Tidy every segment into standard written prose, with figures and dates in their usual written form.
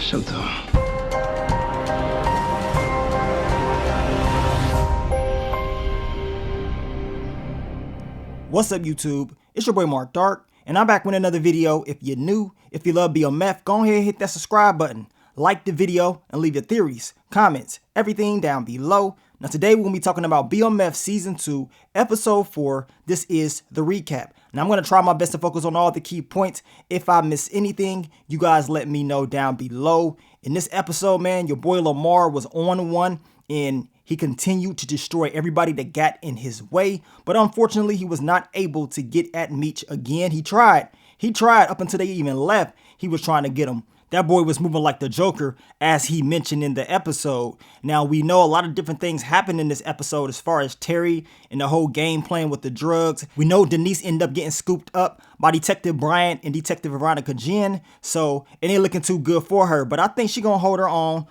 Showtime. What's up, YouTube? It's your boy Mark Dark, and I'm back with another video. If you're new, if you love BMF, go ahead and hit that subscribe button, like the video, and leave your theories, comments, everything down below. Now today we're going to be talking about BMF Season 2, Episode 4. This is the recap. Now I'm going to try my best to focus on all the key points. If I miss anything, you guys let me know down below. In this episode, man, your boy Lamar was on one, and he continued to destroy everybody that got in his way, but unfortunately he was not able to get at Meech again. He tried up until they even left. He was trying to get him. That boy was moving like the Joker, as he mentioned in the episode. Now, we know a lot of different things happened in this episode as far as Terry and the whole game plan with the drugs. We know Denise ended up getting scooped up by Detective Bryant and Detective Veronica Jen, so it ain't looking too good for her, but I think she gonna hold her own,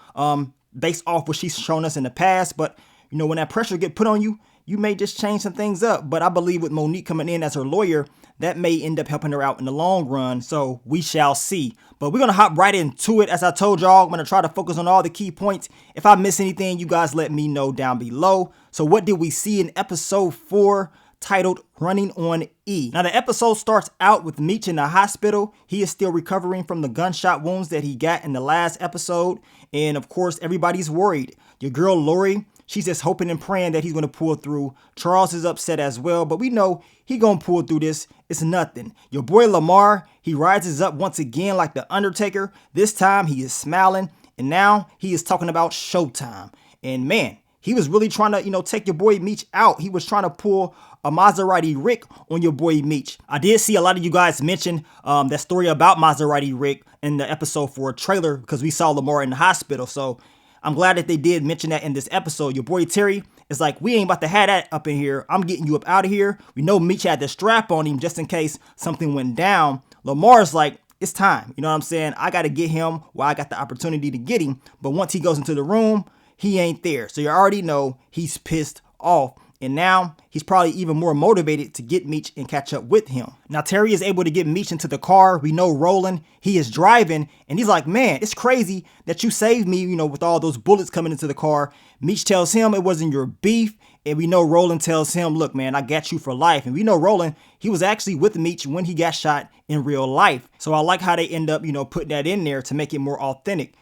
based off what she's shown us in the past. But you know, when that pressure get put on you, you may just change some things up. But I believe with Monique coming in as her lawyer, that may end up helping her out in the long run. So we shall see. But we're going to hop right into it. As I told y'all, I'm going to try to focus on all the key points. If I miss anything, you guys let me know down below. So what did we see in episode 4? Titled Running on E. Now the episode starts out with Meech in the hospital. He is still recovering from the gunshot wounds that he got in the last episode. And of course, everybody's worried. Your girl Lori, she's just hoping and praying that he's going to pull through. Charles is upset as well, but we know he going to pull through this. It's nothing. Your boy Lamar, he rises up once again like the Undertaker. This time he is smiling, and now he is talking about showtime. And man, he was really trying to, take your boy Meech out. He was trying to pull a Maserati Rick on your boy Meech. I did see a lot of you guys mention that story about Maserati Rick in the episode 4 trailer, because we saw Lamar in the hospital. So I'm glad that they did mention that in this episode. Your boy Terry is like, we ain't about to have that up in here. I'm getting you up out of here. We know Meech had the strap on him just in case something went down. Lamar's like, it's time. You know what I'm saying? I got to get him while I got the opportunity to get him. But once he goes into the room, he ain't there. So you already know he's pissed off. And now he's probably even more motivated to get Meech and catch up with him. Now Terry is able to get Meech into the car. We know Roland, he is driving, and he's like, man, it's crazy that you saved me, with all those bullets coming into the car. Meech tells him it wasn't your beef. And we know Roland tells him, look, man, I got you for life. And we know Roland, he was actually with Meech when he got shot in real life. So I like how they end up, putting that in there to make it more authentic.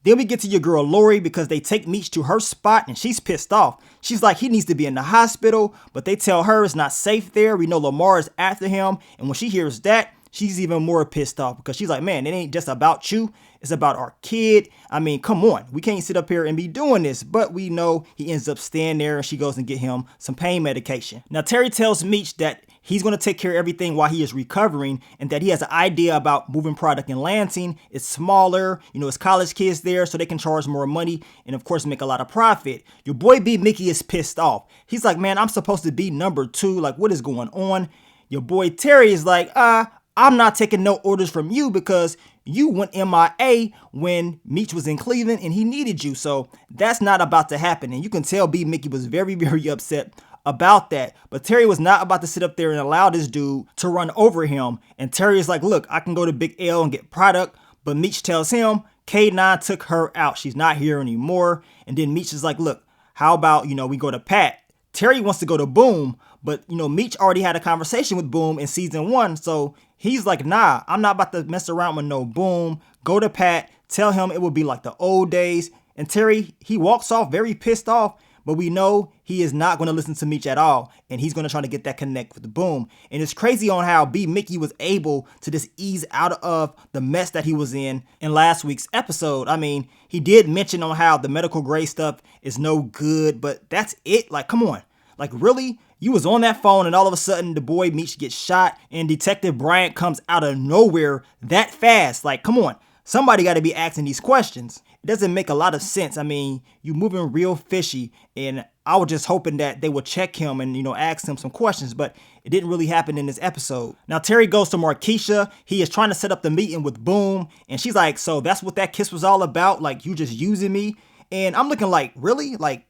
Then we get to your girl Lori, because they take Meech to her spot and she's pissed off. She's like, he needs to be in the hospital, but they tell her it's not safe there. We know Lamar is after him. And when she hears that, she's even more pissed off, because she's like, man, it ain't just about you. It's about our kid. I mean, come on. We can't sit up here and be doing this. But we know he ends up staying there, and she goes and get him some pain medication. Now, Terry tells Meech that he's going to take care of everything while he is recovering, and that he has an idea about moving product in Lansing. It's smaller, it's college kids there, so they can charge more money and of course make a lot of profit. Your boy B Mickey is pissed off. He's like, man, I'm supposed to be number 2. Like, what is going on? Your boy Terry is like, I'm not taking no orders from you, because you went MIA when Meech was in Cleveland and he needed you. So that's not about to happen. And you can tell B Mickey was very, very upset about that. But Terry was not about to sit up there and allow this dude to run over him. And Terry is like, look, I can go to Big L and get product. But Meech tells him K9 took her out. She's not here anymore. And then Meech is like, look, how about, we go to Pat? Terry wants to go to Boom, but Meech already had a conversation with Boom in season 1. So he's like, nah, I'm not about to mess around with no Boom. Go to Pat, tell him it will be like the old days. And Terry, he walks off very pissed off. But we know he is not going to listen to Meech at all. And he's going to try to get that connect with the Boom. And it's crazy on how B Mickey was able to just ease out of the mess that he was in last week's episode. I mean, he did mention on how the medical grade stuff is no good, but that's it. Like, come on. Like, really? You was on that phone and all of a sudden the boy Meech gets shot and Detective Bryant comes out of nowhere that fast. Like, come on. Somebody got to be asking these questions. It doesn't make a lot of sense. I mean, you moving real fishy, and I was just hoping that they would check him and, ask him some questions, but it didn't really happen in this episode. Now, Terry goes to Markeisha. He is trying to set up the meeting with Boom, and she's like, so that's what that kiss was all about? Like, you just using me? And I'm looking like, really? Like,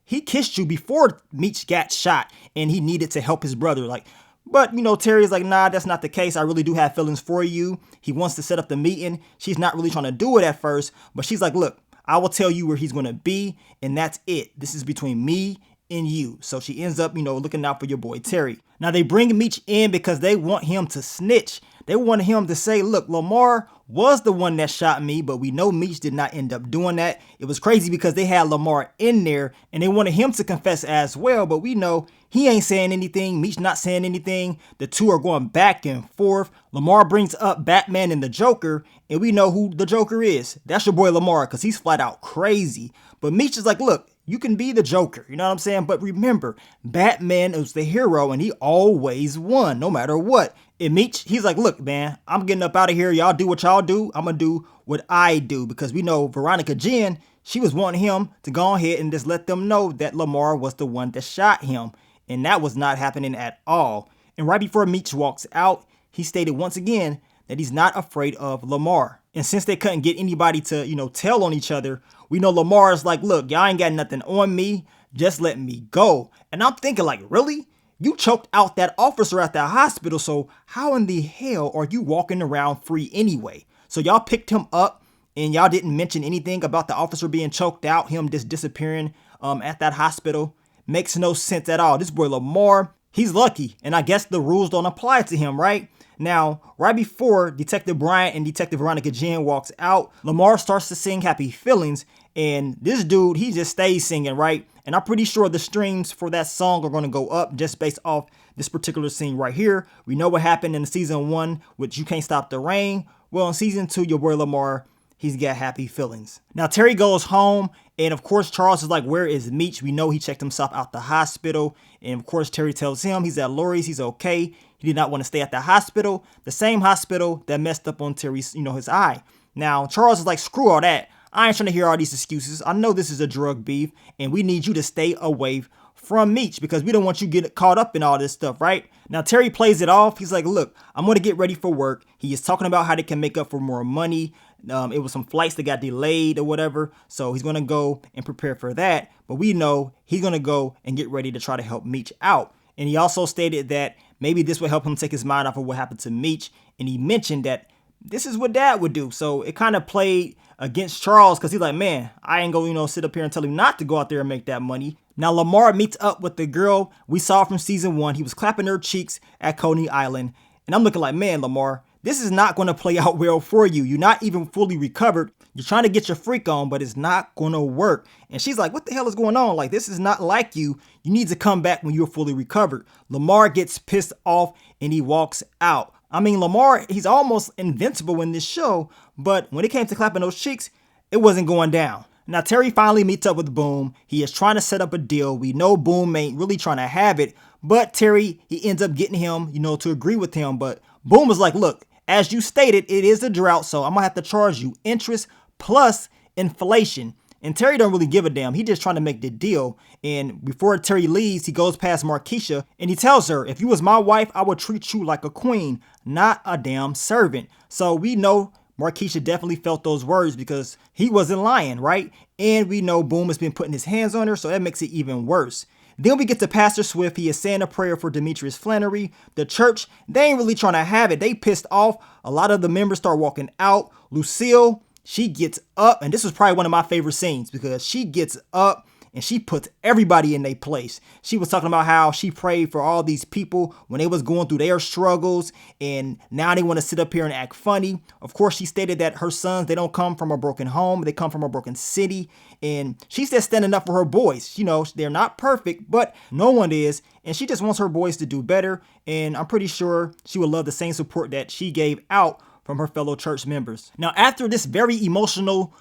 he kissed you before Meech got shot, and he needed to help his brother. Like, But, Terry's like, nah, that's not the case. I really do have feelings for you. He wants to set up the meeting. She's not really trying to do it at first, but she's like, look, I will tell you where he's going to be, and that's it. This is between me and you. So she ends up, looking out for your boy Terry. Now they bring Meech in because they want him to snitch. They want him to say, look, Lamar was the one that shot me, but we know Meech did not end up doing that. It was crazy because they had Lamar in there and they wanted him to confess as well, but we know he ain't saying anything. Meech not saying anything. The two are going back and forth. Lamar brings up Batman and the Joker, and we know who the Joker is. That's your boy Lamar, because he's flat out crazy. But Meech is like, look, you can be the Joker, you know what I'm saying? But remember, Batman is the hero and he always won, no matter what. And Meech, he's like, look, man, I'm getting up out of here. Y'all do what y'all do. I'm going to do what I do. Because we know Veronica Jen, she was wanting him to go ahead and just let them know that Lamar was the one that shot him. And that was not happening at all. And right before Meech walks out, he stated once again that he's not afraid of Lamar. And since they couldn't get anybody to, tell on each other, we know Lamar is like, look, y'all ain't got nothing on me. Just let me go. And I'm thinking like, really? You choked out that officer at the hospital. So how in the hell are you walking around free anyway? So y'all picked him up and y'all didn't mention anything about the officer being choked out, him just disappearing at that hospital. Makes no sense at all. This boy Lamar, he's lucky. And I guess the rules don't apply to him, right? Now, right before Detective Bryant and Detective Veronica Jen walks out, Lamar starts to sing Happy Feelings. And this dude, he just stays singing, right? And I'm pretty sure the streams for that song are going to go up just based off this particular scene right here. We know what happened in season 1 with You Can't Stop the Rain. Well, in season 2, your boy Lamar, he's got Happy Feelings. Now, Terry goes home. And of course, Charles is like, where is Meech? We know he checked himself out the hospital. And of course, Terry tells him he's at Lori's. He's okay. He did not want to stay at the hospital. The same hospital that messed up on Terry's, his eye. Now, Charles is like, screw all that. I ain't trying to hear all these excuses. I know this is a drug beef and we need you to stay away from Meech because we don't want you to get caught up in all this stuff, right? Now, Terry plays it off. He's like, look, I'm going to get ready for work. He is talking about how they can make up for more money. It was some flights that got delayed or whatever. So he's going to go and prepare for that. But we know he's going to go and get ready to try to help Meech out. And he also stated that maybe this would help him take his mind off of what happened to Meech. And he mentioned that this is what Dad would do. So it kind of played against Charles because he's like, man, I ain't going to, sit up here and tell him not to go out there and make that money. Now, Lamar meets up with the girl we saw from season 1. He was clapping her cheeks at Coney Island. And I'm looking like, man, Lamar, this is not going to play out well for you. You're not even fully recovered. You're trying to get your freak on, but it's not going to work. And she's like, what the hell is going on? Like, this is not like you. You need to come back when you're fully recovered. Lamar gets pissed off and he walks out. I mean, Lamar, he's almost invincible in this show, but when it came to clapping those cheeks, it wasn't going down. Now, Terry finally meets up with Boom. He is trying to set up a deal. We know Boom ain't really trying to have it, but Terry, he ends up getting him, to agree with him. But Boom is like, look, as you stated, it is a drought, so I'm going to have to charge you interest plus inflation. And Terry don't really give a damn. He just trying to make the deal. And before Terry leaves, he goes past Markeisha and he tells her, if you was my wife, I would treat you like a queen, not a damn servant. So we know Markeisha definitely felt those words because he wasn't lying, right? And we know Boom has been putting his hands on her, so that makes it even worse. Then we get to Pastor Swift. He is saying a prayer for Demetrius Flannery. The church, they ain't really trying to have it. They pissed off. A lot of the members start walking out. Lucille, she gets up, and this was probably one of my favorite scenes because she gets up and she puts everybody in their place. She was talking about how she prayed for all these people when they was going through their struggles, and now they want to sit up here and act funny. Of course, she stated that her sons, they don't come from a broken home. They come from a broken city, and she's just standing up for her boys. They're not perfect, but no one is, and she just wants her boys to do better, and I'm pretty sure she would love the same support that she gave out from her fellow church members. Now, after this very emotional,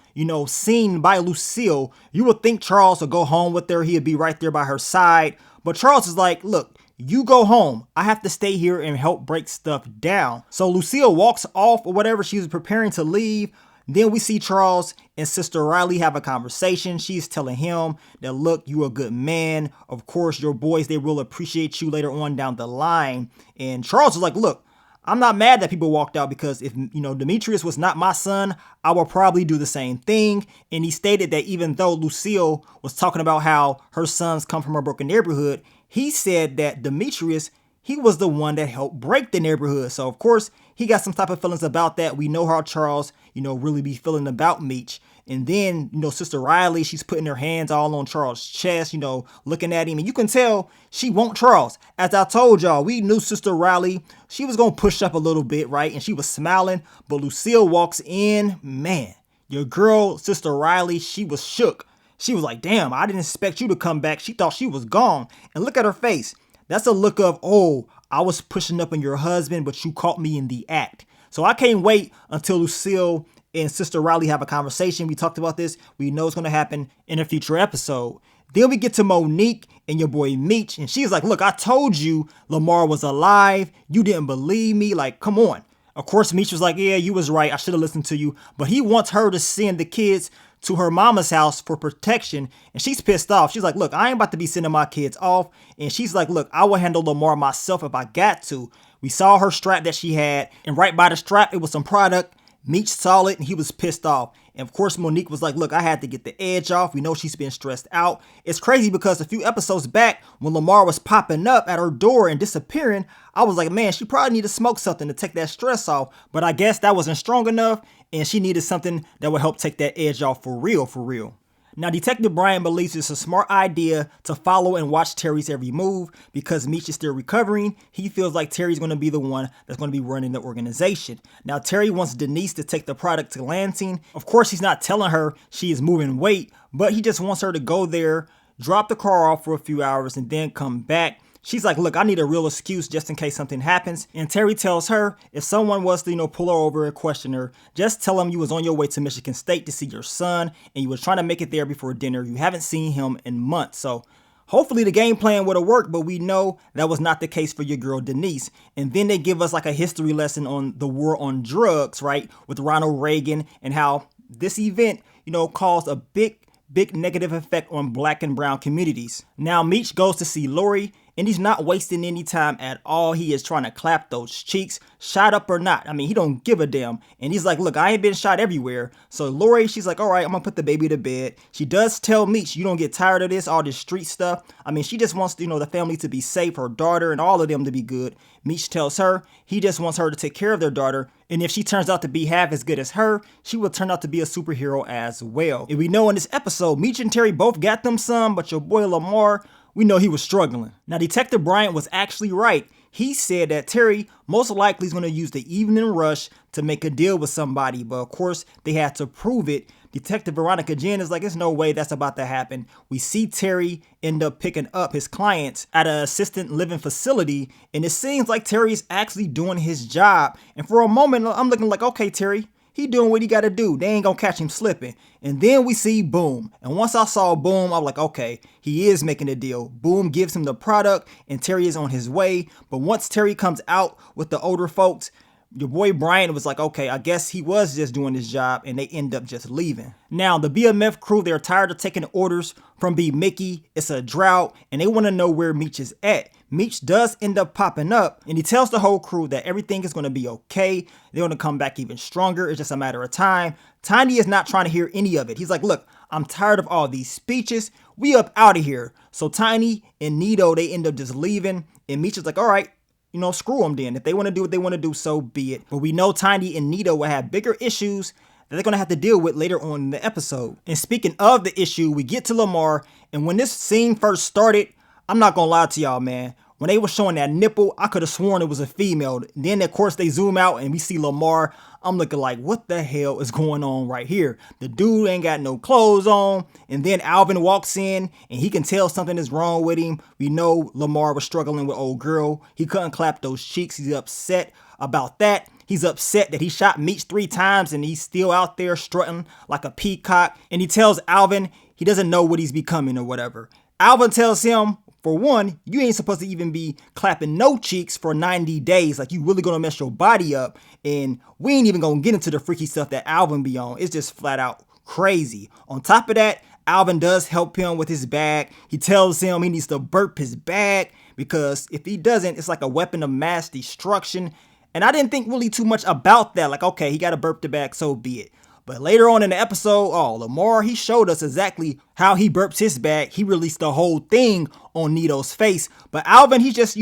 scene by Lucille, you would think Charles would go home with her. He'd be right there by her side. But Charles is like, look, you go home. I have to stay here and help break stuff down. So Lucille walks off or whatever. She was preparing to leave. Then we see Charles and Sister Riley have a conversation. She's telling him that, look, you're a good man. Of course, your boys, they will appreciate you later on down the line. And Charles is like, look, I'm not mad that people walked out because if, Demetrius was not my son, I would probably do the same thing. And he stated that even though Lucille was talking about how her sons come from a broken neighborhood, he said that Demetrius, he was the one that helped break the neighborhood. So of course he got some type of feelings about that. We know how Charles, really be feeling about Meech. And then, Sister Riley, she's putting her hands all on Charles' chest, looking at him. And you can tell she wants Charles. As I told y'all, we knew Sister Riley, she was going to push up a little bit, right? And she was smiling. But Lucille walks in. Man, your girl, Sister Riley, she was shook. She was like, damn, I didn't expect you to come back. She thought she was gone. And look at her face. That's a look of, oh, I was pushing up on your husband, but you caught me in the act. So I can't wait until Lucille and Sister Riley have a conversation. We talked about this. We know it's going to happen in a future episode. Then we get to Monique and your boy Meech. And she's like, look, I told you Lamar was alive. You didn't believe me. Like, come on. Of course, Meech was like, yeah, you was right. I should have listened to you. But he wants her to send the kids to her mama's house for protection. And she's pissed off. She's like, look, I ain't about to be sending my kids off. And she's like, look, I will handle Lamar myself if I got to. We saw her strap that she had. And right by the strap, it was some product. Meech saw it and he was pissed off. And of course, Monique was like, look, I had to get the edge off. We know she's been stressed out. It's crazy because a few episodes back when Lamar was popping up at her door and disappearing, I was like, man, she probably needed to smoke something to take that stress off. But I guess that wasn't strong enough and she needed something that would help take that edge off for real, for real. Now, Detective Bryant believes it's a smart idea to follow and watch Terry's every move because Meech is still recovering. He feels like Terry's going to be the one that's going to be running the organization. Now, Terry wants Denise to take the product to Lansing. Of course, he's not telling her she is moving weight, but he just wants her to go there, drop the car off for a few hours, and then come back. She's like, look, I need a real excuse just in case something happens. And Terry tells her if someone was to, pull her over and question her, just tell them you was on your way to Michigan State to see your son and you was trying to make it there before dinner. You haven't seen him in months. So hopefully the game plan would have worked, but we know that was not the case for your girl Denise. And then they give us like a history lesson on the war on drugs, right? With Ronald Reagan and how this event, caused a big negative effect on black and brown communities. Now Meech goes to see Lori and he's not wasting any time at all. He is trying to clap those cheeks, shot up or not. I mean, he don't give a damn. And he's like, look, I ain't been shot everywhere. So Lori, she's like, all right, I'm gonna put the baby to bed. She does tell Meech, you don't get tired of this, all this street stuff. I mean, she just wants, the family to be safe, her daughter and all of them to be good. Meech tells her he just wants her to take care of their daughter. And if she turns out to be half as good as her, she will turn out to be a superhero as well. And we know in this episode, Meech and Terry both got them some, but your boy Lamar, we know he was struggling. Now, Detective Bryant was actually right. He said that Terry most likely is going to use the evening rush to make a deal with somebody. But of course, they had to prove it. Detective Veronica Jen is like, there's no way that's about to happen. We see Terry end up picking up his clients at an assisted living facility. And it seems like Terry is actually doing his job. And for a moment, I'm looking like, okay, Terry, he doing what he got to do. They ain't going to catch him slipping. And then we see Boom. And once I saw Boom, I'm like, okay, he is making a deal. Boom gives him the product and Terry is on his way. But once Terry comes out with the older folks, your boy Brian was like, okay, I guess he was just doing his job and they end up just leaving. Now, the BMF crew, they're tired of taking orders from B. Mickey. It's a drought and they want to know where Meech is at. Meech does end up popping up and he tells the whole crew that everything is going to be okay. They're going to come back even stronger. It's just a matter of time. Tiny is not trying to hear any of it. He's like, look, I'm tired of all these speeches. We up out of here. So Tiny and Nito, they end up just leaving and Meech is like, all right, screw them then. If they want to do what they want to do, so be it. But we know Tiny and Nito will have bigger issues that they're going to have to deal with later on in the episode. And speaking of the issue, we get to Lamar. And when this scene first started, I'm not going to lie to y'all, man. When they were showing that nipple, I could have sworn it was a female. Then, of course, they zoom out and we see Lamar. I'm looking like, what the hell is going on right here? The dude ain't got no clothes on. And then Alvin walks in and he can tell something is wrong with him. We know Lamar was struggling with old girl. He couldn't clap those cheeks. He's upset about that. He's upset that he shot Meech 3 times and he's still out there strutting like a peacock. And he tells Alvin he doesn't know what he's becoming or whatever. Alvin tells him, for one, you ain't supposed to even be clapping no cheeks for 90 days. Like, you really gonna mess your body up. And we ain't even gonna get into the freaky stuff that Alvin be on. It's just flat out crazy. On top of that, Alvin does help him with his bag. He tells him he needs to burp his bag because if he doesn't, it's like a weapon of mass destruction. And I didn't think really too much about that. Like, okay, he got to burp the bag, so be it. But later on in the episode, Lamar, he showed us exactly how he burps his bag. He released the whole thing on Nito's face. But Alvin, he's just,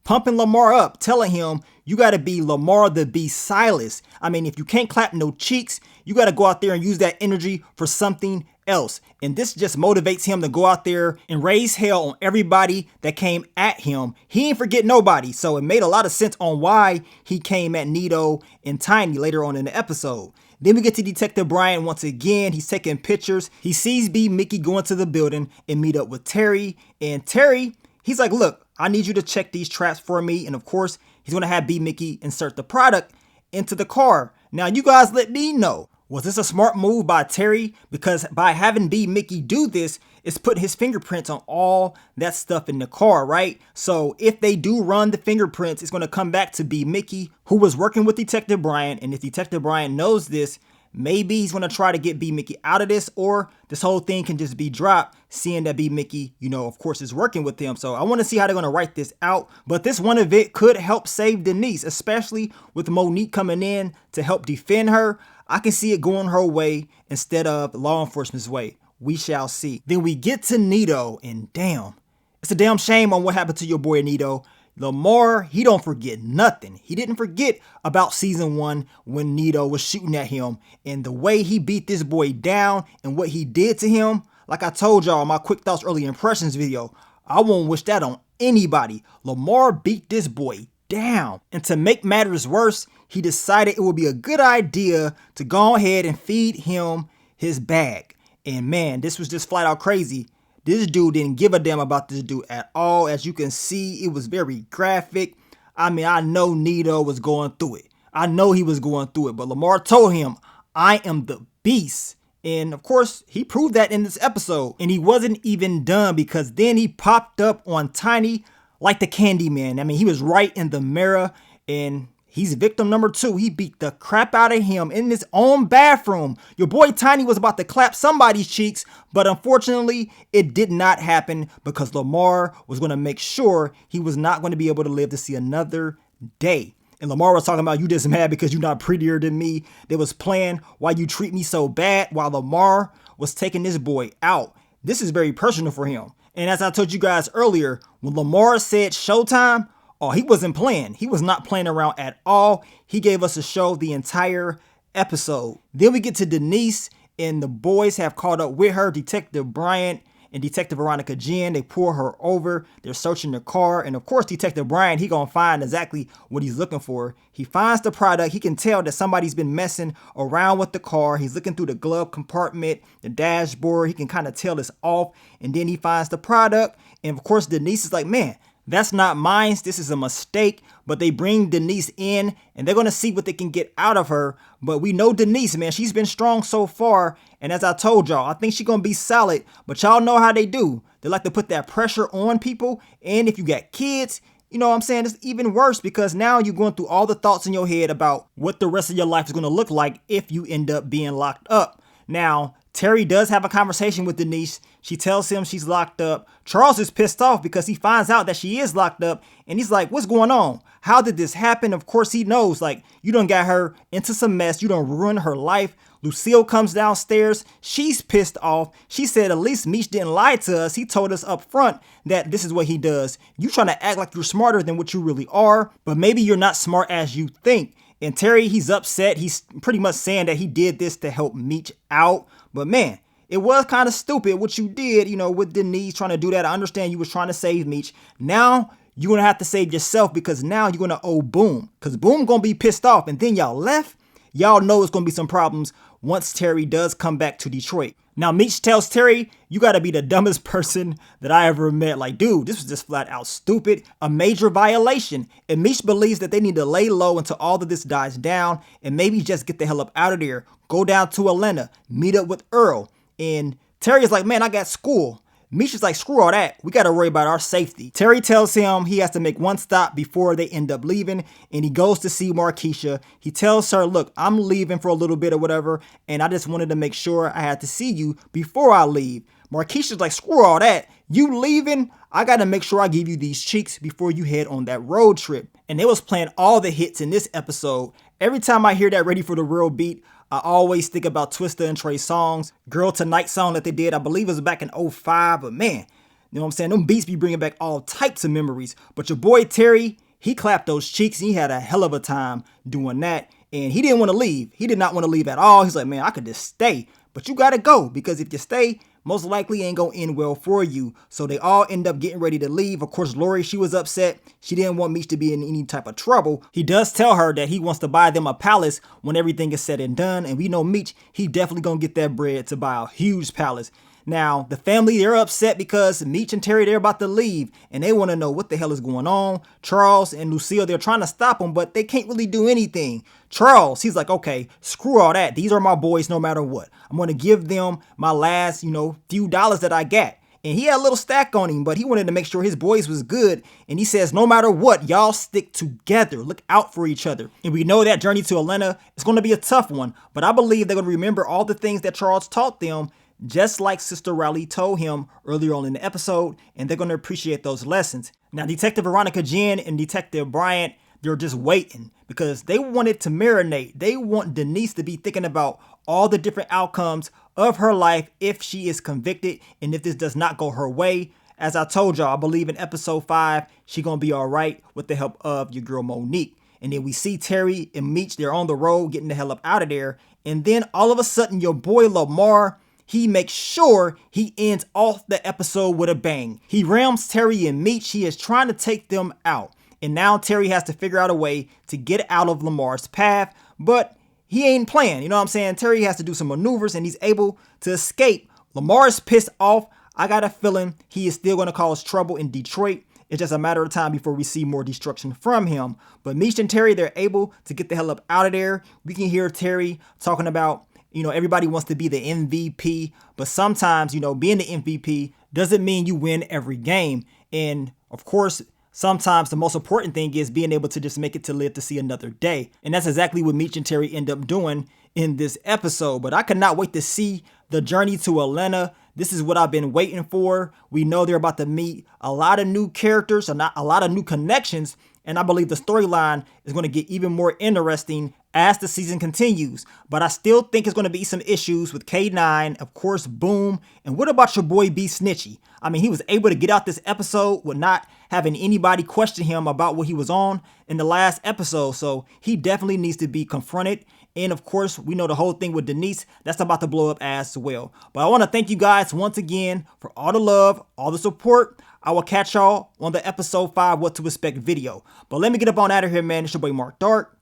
pumping Lamar up, telling him, you got to be Lamar the Beast Silas. I mean, if you can't clap no cheeks, you got to go out there and use that energy for something else. And this just motivates him to go out there and raise hell on everybody that came at him. He ain't forget nobody. So it made a lot of sense on why he came at Nito and Tiny later on in the episode. Then we get to Detective Bryant once again. He's taking pictures. He sees B. Mickey go into the building and meet up with Terry. And Terry, he's like, look, I need you to check these traps for me. And of course, he's going to have B. Mickey insert the product into the car. Now, you guys let me know. Was this a smart move by Terry? Because by having B. Mickey do this, it's putting his fingerprints on all that stuff in the car, right? So if they do run the fingerprints, it's going to come back to B. Mickey, who was working with Detective Bryant. And if Detective Bryant knows this, maybe he's going to try to get B. Mickey out of this, or this whole thing can just be dropped, seeing that B. Mickey, of course, is working with him. So I want to see how they're going to write this out. But this one event could help save Denise, especially with Monique coming in to help defend her. I can see it going her way instead of law enforcement's way. We shall see. Then we get to Nito, and damn, it's a damn shame on what happened to your boy Nito. Lamar, he don't forget nothing. He didn't forget about season 1 when Nito was shooting at him, and the way he beat this boy down and what he did to him. Like I told y'all in my quick thoughts early impressions video, I won't wish that on anybody. Lamar beat this boy down. And to make matters worse, he decided it would be a good idea to go ahead and feed him his bag. And man, this was just flat out crazy. This dude didn't give a damn about this dude at all. As you can see, it was very graphic. I mean, I know Nito was going through it. I know he was going through it. But Lamar told him, I am the beast. And of course, he proved that in this episode. And he wasn't even done, because then he popped up on Tiny like the Candyman. I mean, he was right in the mirror, and he's victim number 2. He beat the crap out of him in his own bathroom. Your boy Tiny was about to clap somebody's cheeks, but unfortunately, it did not happen, because Lamar was going to make sure he was not going to be able to live to see another day. And Lamar was talking about, you just mad because you're not prettier than me. They was playing why you treat me so bad, while Lamar was taking this boy out. This is very personal for him. And as I told you guys earlier, when Lamar said showtime, he wasn't playing. He was not playing around at all. He gave us a show the entire episode. Then we get to Denise, and the boys have caught up with her. Detective Bryant and Detective Veronica Jen, they pull her over. They're searching the car. And of course, Detective Bryant, he gonna find exactly what he's looking for. He finds the product. He can tell that somebody's been messing around with the car. He's looking through the glove compartment, the dashboard. He can kind of tell it's off. And then he finds the product. And of course, Denise is like, man, that's not mine. This is a mistake. But they bring Denise in, and they're going to see what they can get out of her. But we know Denise, man, she's been strong so far. And as I told y'all, I think she's going to be solid. But y'all know how they do. They like to put that pressure on people. And if you got kids, you know what I'm saying, it's even worse, because now you're going through all the thoughts in your head about what the rest of your life is going to look like if you end up being locked up. Now, Terry does have a conversation with Denise. She tells him she's locked up. Charles is pissed off because he finds out that she is locked up, and he's like, what's going on? How did this happen? Of course, he knows, like, you done got her into some mess. You done ruined her life. Lucille comes downstairs. She's pissed off. She said, at least Meech didn't lie to us. He told us up front that this is what he does. You trying to act like you're smarter than what you really are, but maybe you're not smart as you think. And Terry, he's upset. He's pretty much saying that he did this to help Meech out. But man, it was kind of stupid what you did, you know, with Denise trying to do that. I understand you was trying to save Meech. Now you're going to have to save yourself, because now you're going to owe Boom, because Boom going to be pissed off. And then y'all left. Y'all know it's going to be some problems once Terry does come back to Detroit. Now, Meech tells Terry, you got to be the dumbest person that I ever met. Like, dude, this was just flat out stupid, a major violation. And Meech believes that they need to lay low until all of this dies down and maybe just get the hell up out of there. Go down to Atlanta, meet up with Earl. And Terry is like, man, I got school. Meech is like, screw all that. We got to worry about our safety. Terry tells him he has to make one stop before they end up leaving. And he goes to see Markeisha. He tells her, look, I'm leaving for a little bit or whatever, and I just wanted to make sure I had to see you before I leave. Markeisha's like, screw all that. You leaving? I got to make sure I give you these cheeks before you head on that road trip. And they was playing all the hits in this episode. Every time I hear that Ready for the Real beat, I always think about Twista and Trey Songz Girl Tonight song that they did. I believe it was back in 05, but man, you know what I'm saying? Them beats be bringing back all types of memories. But your boy Terry, he clapped those cheeks. And he had a hell of a time doing that. And he didn't want to leave. He did not want to leave at all. He's like, man, I could just stay. But you got to go, because if you stay, most likely ain't going to end well for you. So they all end up getting ready to leave. Of course, Lori, she was upset. She didn't want Meech to be in any type of trouble. He does tell her that he wants to buy them a palace when everything is said and done. And we know Meech, he definitely going to get that bread to buy a huge palace. Now, the family, they're upset because Meech and Terry, they're about to leave, and they want to know what the hell is going on. Charles and Lucille, they're trying to stop them, but they can't really do anything. Charles, he's like, okay, screw all that. These are my boys no matter what. I'm going to give them my last, few dollars that I got. And he had a little stack on him, but he wanted to make sure his boys was good. And he says, no matter what, y'all stick together. Look out for each other. And we know that journey to Atlanta is going to be a tough one, but I believe they're going to remember all the things that Charles taught them, just like Sister Riley told him earlier on in the episode, and they're going to appreciate those lessons. Now, Detective Veronica Jen and Detective Bryant, they're just waiting because they wanted to marinate. They want Denise to be thinking about all the different outcomes of her life if she is convicted and if this does not go her way. As I told y'all, I believe in episode 5, she going to be all right with the help of your girl Monique. And then we see Terry and Meech, they're on the road getting the hell up out of there. And then all of a sudden, your boy Lamar, he makes sure he ends off the episode with a bang. He rams Terry and Meech. He is trying to take them out. And now Terry has to figure out a way to get out of Lamar's path. But he ain't playing. You know what I'm saying? Terry has to do some maneuvers and he's able to escape. Lamar's pissed off. I got a feeling he is still going to cause trouble in Detroit. It's just a matter of time before we see more destruction from him. But Meech and Terry, they're able to get the hell up out of there. We can hear Terry talking about, everybody wants to be the MVP, but sometimes, being the MVP doesn't mean you win every game. And of course, sometimes the most important thing is being able to just make it to live to see another day. And that's exactly what Meech and Terry end up doing in this episode. But I cannot wait to see the journey to Atlanta. This is what I've been waiting for. We know they're about to meet a lot of new characters, a lot of new connections. And I believe the storyline is going to get even more interesting as the season continues. But I still think it's going to be some issues with K9, of course, Boom. And what about your boy B Snitchy? I mean, he was able to get out this episode with not having anybody question him about what he was on in the last episode. So he definitely needs to be confronted. And of course, we know the whole thing with Denise, that's about to blow up as well. But I want to thank you guys once again for all the love, all the support. I will catch y'all on the episode 5 What to Expect video. But let me get up on out of here, man. It's your boy Mark Dark.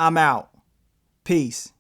I'm out. Peace.